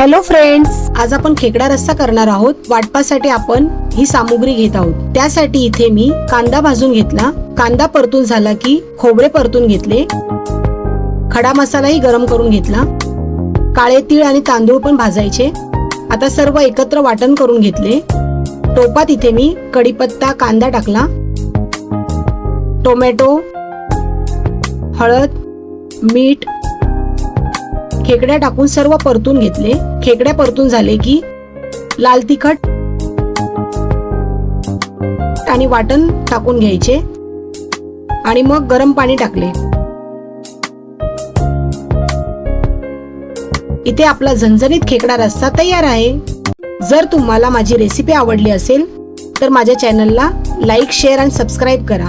Hello friends, आज आपण खेकडा रस्सा करणार आहोत। वाटपासाठी आपण ही सामुग्री घेत आहोत। त्यासाठी इथे मी कांदा भाजून घेतला। कांदा परतून झाला की खोबरे परतून घेतले। खडा मसालाही गरम करून घेतला। काळे तीळ आणि तांदूळ पण भाजायचे। आता सर्व एकत्र वाटण करून घेतले। टोपात इथे मी कढीपत्ता, कांदा टाकला, टोमॅटो, हळद, मीठ, खेकड्या टाकून सर्व परतून घेतले। खेकड्या परतून झाले की लाल तिखट आणि वाटण टाकून घ्यायचे आणि मग गरम पाणी टाकले। इथे आपला झणझणीत खेकडा रस्सा तयार आहे। जर तुम्हाला माझी रेसिपी आवडली असेल तर माझ्या चॅनलला लाईक, शेअर आणि सबस्क्राईब करा।